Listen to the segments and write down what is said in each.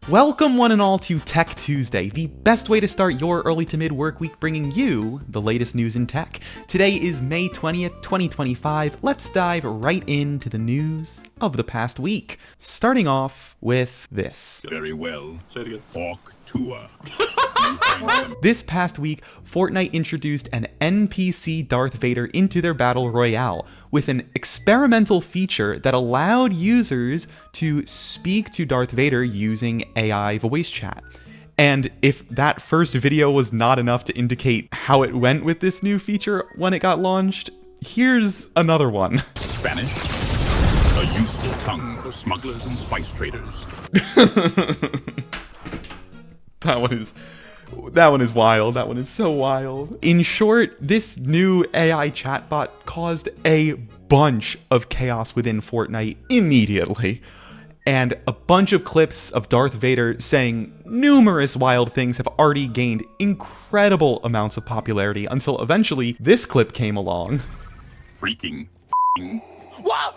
Welcome one and all to Tech Tuesday, the best way to start your early to mid work week, bringing you the latest news in tech. Today is May 20th, 2025. Let's dive right into the news of the past week. Starting off with this. Very well. Say it again. Hawk Tour. This past week, Fortnite introduced an NPC Darth Vader into their battle royale with an experimental feature that allowed users to speak to Darth Vader using AI voice chat. And if that first video was not enough to indicate how it went with this new feature when it got launched, here's another one. Spanish. A useful tongue for smugglers and spice traders. That one is wild. That one is so wild. In short, this new AI chatbot caused a bunch of chaos within Fortnite immediately. And a bunch of clips of Darth Vader saying numerous wild things have already gained incredible amounts of popularity until eventually this clip came along. Freaking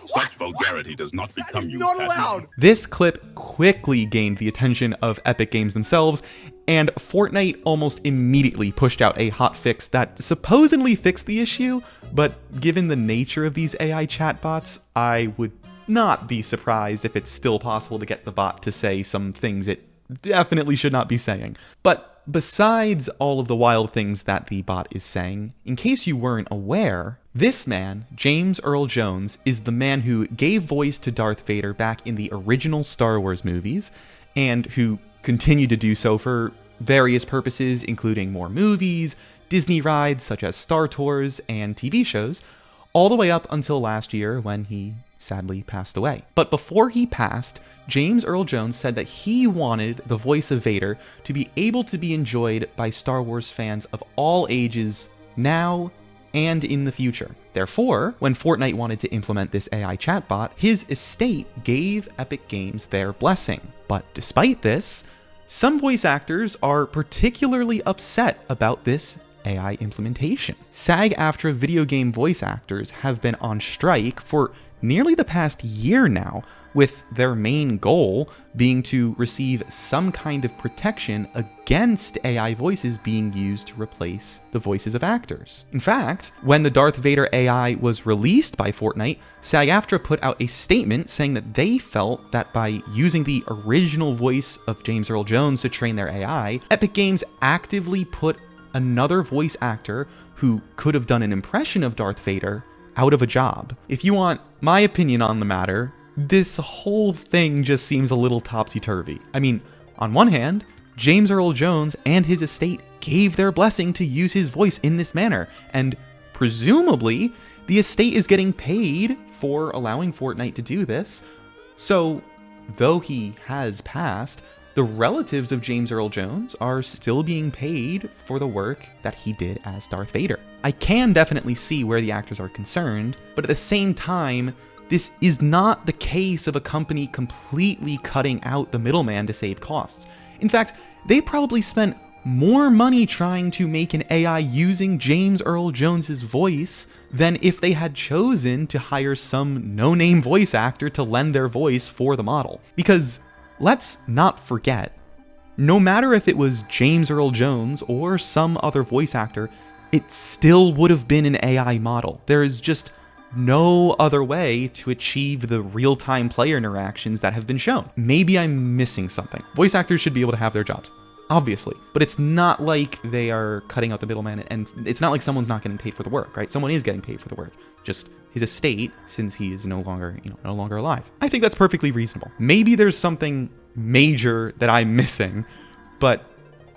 Such vulgarity does not become you. Not allowed. This clip quickly gained the attention of Epic Games themselves, and Fortnite almost immediately pushed out a hotfix that supposedly fixed the issue, but given the nature of these AI chatbots, I would not be surprised if it's still possible to get the bot to say some things it definitely should not be saying. But besides all of the wild things that the bot is saying, in case you weren't aware, this man, James Earl Jones, is the man who gave voice to Darth Vader back in the original Star Wars movies, and who continued to do so for various purposes, including more movies, Disney rides such as Star Tours, and TV shows, all the way up until last year when he sadly passed away. But before he passed, James Earl Jones said that he wanted the voice of Vader to be able to be enjoyed by Star Wars fans of all ages now and in the future. Therefore, when Fortnite wanted to implement this AI chatbot, his estate gave Epic Games their blessing. But despite this, some voice actors are particularly upset about this AI implementation. SAG-AFTRA video game voice actors have been on strike for nearly the past year now, with their main goal being to receive some kind of protection against AI voices being used to replace the voices of actors. In fact, when the Darth Vader AI was released by Fortnite, SAG-AFTRA put out a statement saying that they felt that by using the original voice of James Earl Jones to train their AI, Epic Games actively put another voice actor who could have done an impression of Darth Vader out of a job. If you want my opinion on the matter, this whole thing just seems a little topsy-turvy. I mean, on one hand, James Earl Jones and his estate gave their blessing to use his voice in this manner, and presumably, the estate is getting paid for allowing Fortnite to do this. So, though he has passed, the relatives of James Earl Jones are still being paid for the work that he did as Darth Vader. I can definitely see where the actors are concerned, but at the same time, this is not the case of a company completely cutting out the middleman to save costs. In fact, they probably spent more money trying to make an AI using James Earl Jones's voice than if they had chosen to hire some no-name voice actor to lend their voice for the model. Because let's not forget, no matter if it was James Earl Jones or some other voice actor, it still would have been an AI model. There is just no other way to achieve the real-time player interactions that have been shown. Maybe I'm missing something. Voice actors should be able to have their jobs, obviously, but it's not like they are cutting out the middleman, and it's not like someone's not getting paid for the work, right? Someone is getting paid for the work. Just his estate, since he is no longer alive. I think that's perfectly reasonable. Maybe there's something major that I'm missing, but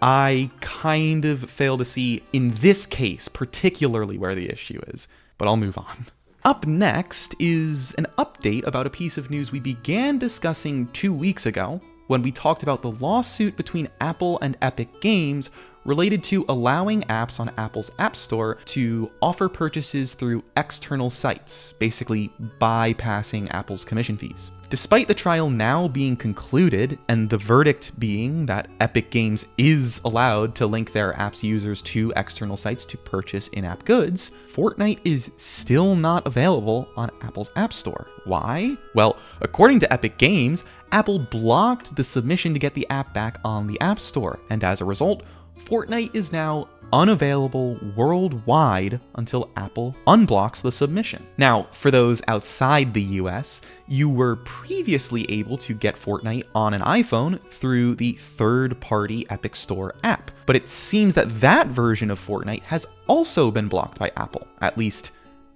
I kind of fail to see in this case particularly where the issue is. But I'll move on. Up next is an update about a piece of news we began discussing 2 weeks ago when we talked about the lawsuit between Apple and Epic Games related to allowing apps on Apple's App Store to offer purchases through external sites, basically bypassing Apple's commission fees. Despite the trial now being concluded, and the verdict being that Epic Games is allowed to link their app's users to external sites to purchase in-app goods, Fortnite is still not available on Apple's App Store. Why? Well, according to Epic Games, Apple blocked the submission to get the app back on the App Store, and as a result, Fortnite is now unavailable worldwide until Apple unblocks the submission. Now, for those outside the US, you were previously able to get Fortnite on an iPhone through the third-party Epic Store app, but it seems that that version of Fortnite has also been blocked by Apple. At least,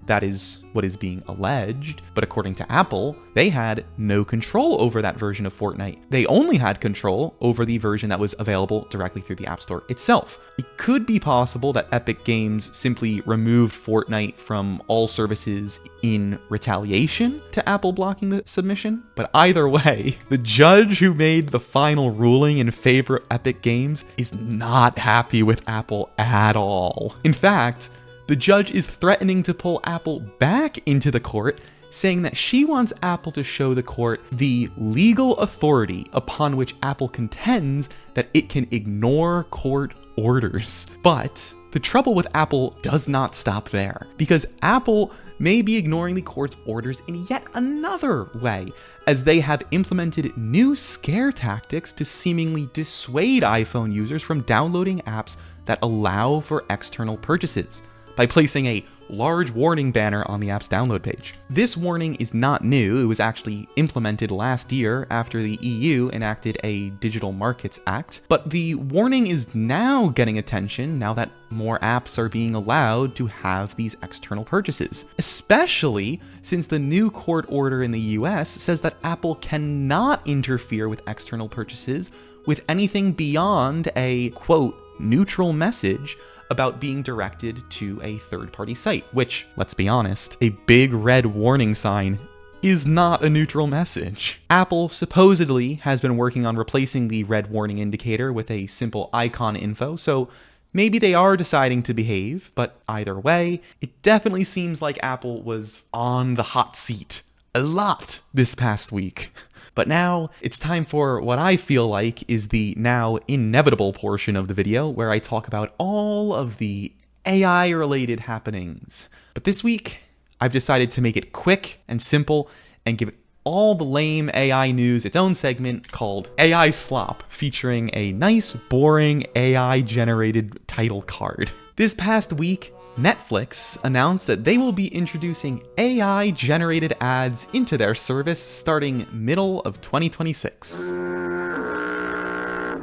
that is what is being alleged, but according to Apple, they had no control over that version of Fortnite. They only had control over the version that was available directly through the App Store itself. It could be possible that Epic Games simply removed Fortnite from all services in retaliation to Apple blocking the submission, but either way, the judge who made the final ruling in favor of Epic Games is not happy with Apple at all. In fact, the judge is threatening to pull Apple back into the court, saying that she wants Apple to show the court the legal authority upon which Apple contends that it can ignore court orders. But the trouble with Apple does not stop there, because Apple may be ignoring the court's orders in yet another way, as they have implemented new scare tactics to seemingly dissuade iPhone users from downloading apps that allow for external purchases, by placing a large warning banner on the app's download page. This warning is not new. It was actually implemented last year after the EU enacted a Digital Markets Act, but the warning is now getting attention now that more apps are being allowed to have these external purchases, especially since the new court order in the US says that Apple cannot interfere with external purchases with anything beyond a, quote, neutral message about being directed to a third-party site, which, let's be honest, a big red warning sign is not a neutral message. Apple supposedly has been working on replacing the red warning indicator with a simple icon info, so maybe they are deciding to behave, but either way, it definitely seems like Apple was on the hot seat a lot this past week. But now it's time for what I feel like is the now inevitable portion of the video where I talk about all of the AI-related happenings. But this week, I've decided to make it quick and simple and give all the lame AI news its own segment called AI Slop, featuring a nice, boring AI-generated title card. This past week, Netflix announced that they will be introducing AI-generated ads into their service starting middle of 2026.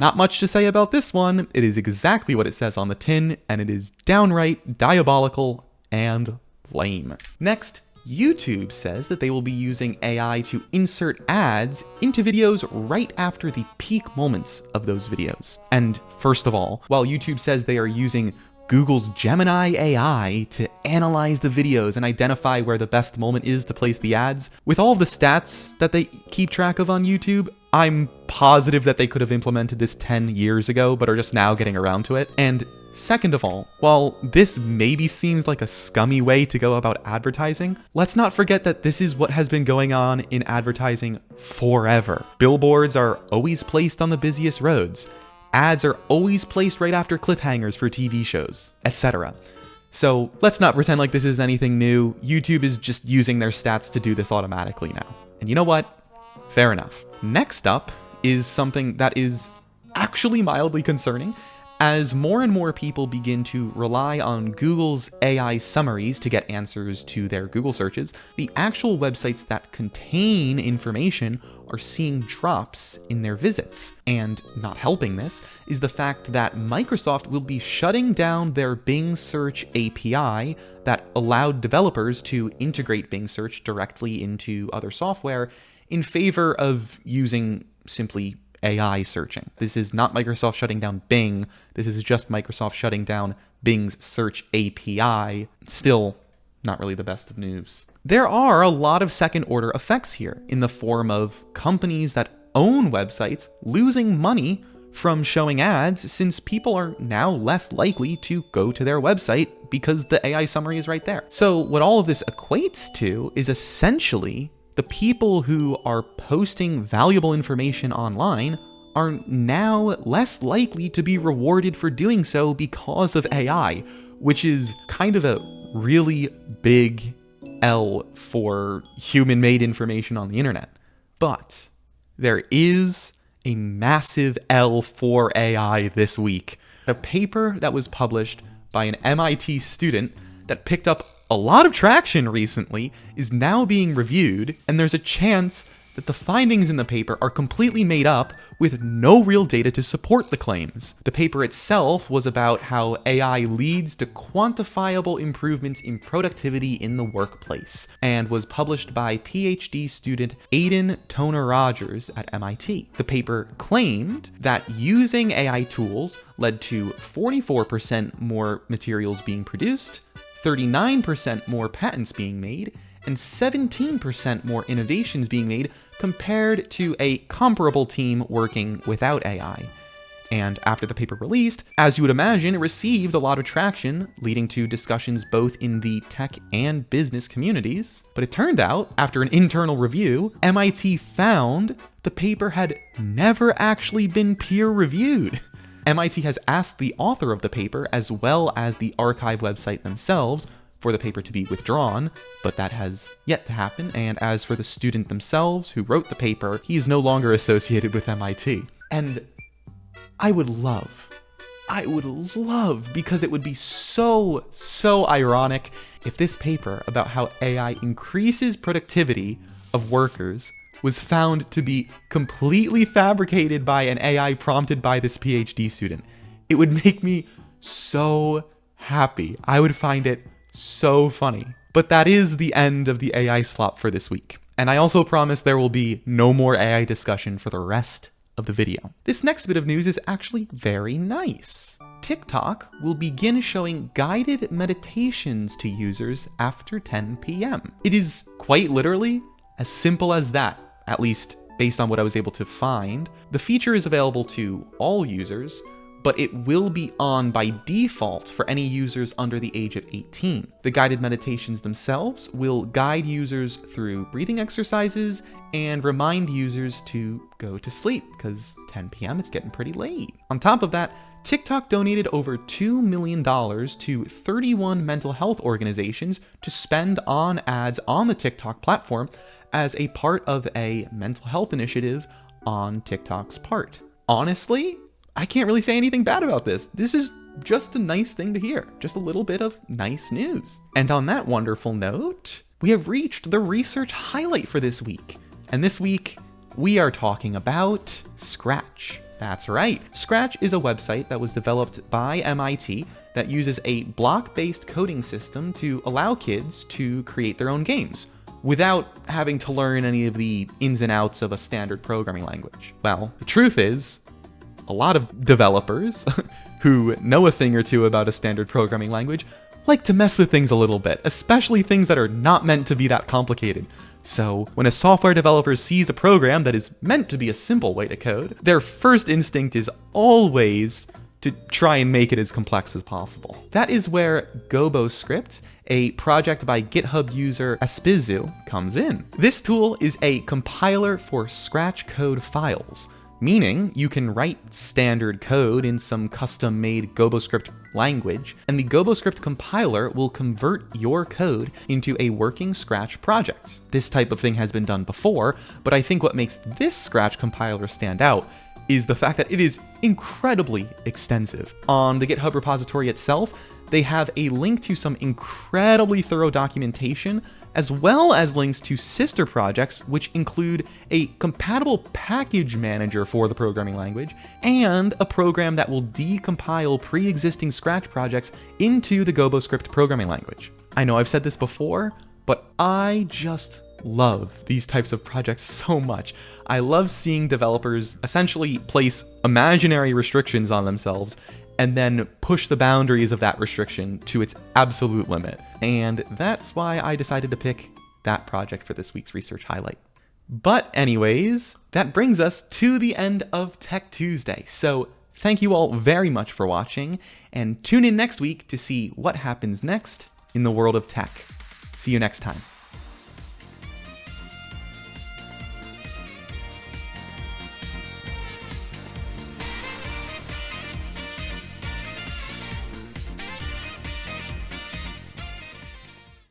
Not much to say about this one. It is exactly what it says on the tin, and it is downright diabolical and lame. Next, YouTube says that they will be using AI to insert ads into videos right after the peak moments of those videos. And first of all, while YouTube says they are using Google's Gemini AI to analyze the videos and identify where the best moment is to place the ads, with all the stats that they keep track of on YouTube, I'm positive that they could have implemented this 10 years ago, but are just now getting around to it. And second of all, while this maybe seems like a scummy way to go about advertising, let's not forget that this is what has been going on in advertising forever. Billboards are always placed on the busiest roads. Ads are always placed right after cliffhangers for TV shows, etc. So let's not pretend like this is anything new. YouTube is just using their stats to do this automatically now. And you know what? Fair enough. Next up is something that is actually mildly concerning. As more and more people begin to rely on Google's AI summaries to get answers to their Google searches, the actual websites that contain information are seeing drops in their visits. And not helping this is the fact that Microsoft will be shutting down their Bing Search API that allowed developers to integrate Bing Search directly into other software in favor of using simply AI searching. This is not Microsoft shutting down Bing. This is just Microsoft shutting down Bing's Search API. Still, not really the best of news. There are a lot of second-order effects here in the form of companies that own websites losing money from showing ads since people are now less likely to go to their website because the AI summary is right there. So what all of this equates to is essentially the people who are posting valuable information online are now less likely to be rewarded for doing so because of AI, which is kind of a really big L for human-made information on the internet. But there is a massive L for AI this week. A paper that was published by an MIT student that picked up a lot of traction recently is now being reviewed, and there's a chance that the findings in the paper are completely made up with no real data to support the claims. The paper itself was about how AI leads to quantifiable improvements in productivity in the workplace, and was published by PhD student Aidan Toner-Rogers at MIT. The paper claimed that using AI tools led to 44% more materials being produced, 39% more patents being made, and 17% more innovations being made compared to a comparable team working without AI. And after the paper released, as you would imagine, it received a lot of traction, leading to discussions both in the tech and business communities. But it turned out, after an internal review, MIT found the paper had never actually been peer-reviewed. MIT has asked the author of the paper, as well as the archive website themselves, for the paper to be withdrawn, but that has yet to happen. And as for the student themselves who wrote the paper, he is no longer associated with MIT. And I would love, because it would be so ironic if this paper about how AI increases productivity of workers was found to be completely fabricated by an AI prompted by this PhD student. It would make me so happy. I would find it so funny. But that is the end of the AI slop for this week. And I also promise there will be no more AI discussion for the rest of the video. This next bit of news is actually very nice. TikTok will begin showing guided meditations to users after 10 p.m. It is quite literally as simple as that, at least based on what I was able to find. The feature is available to all users, but it will be on by default for any users under the age of 18. The guided meditations themselves will guide users through breathing exercises and remind users to go to sleep, because 10 p.m. it's getting pretty late. On top of that, TikTok donated over $2 million to 31 mental health organizations to spend on ads on the TikTok platform as a part of a mental health initiative on TikTok's part. Honestly, I can't really say anything bad about this. This is just a nice thing to hear. Just a little bit of nice news. And on that wonderful note, we have reached the research highlight for this week. And this week, we are talking about Scratch. That's right. Scratch is a website that was developed by MIT that uses a block-based coding system to allow kids to create their own games without having to learn any of the ins and outs of a standard programming language. Well, the truth is, a lot of developers who know a thing or two about a standard programming language like to mess with things a little bit, especially things that are not meant to be that complicated. So when a software developer sees a program that is meant to be a simple way to code, their first instinct is always to try and make it as complex as possible. That is where Goboscript, a project by GitHub user Aspizu, comes in. This tool is a compiler for Scratch code files, meaning you can write standard code in some custom-made Goboscript language, and the Goboscript compiler will convert your code into a working Scratch project. This type of thing has been done before, but I think what makes this Scratch compiler stand out is the fact that it is incredibly extensive. On the GitHub repository itself, they have a link to some incredibly thorough documentation, as well as links to sister projects, which include a compatible package manager for the programming language, and a program that will decompile pre-existing Scratch projects into the Goboscript programming language. I know I've said this before, but I just love these types of projects so much. I love seeing developers essentially place imaginary restrictions on themselves and then push the boundaries of that restriction to its absolute limit. And that's why I decided to pick that project for this week's research highlight. But anyways, that brings us to the end of Tech Tuesday. So thank you all very much for watching, and tune in next week to see what happens next in the world of tech. See you next time.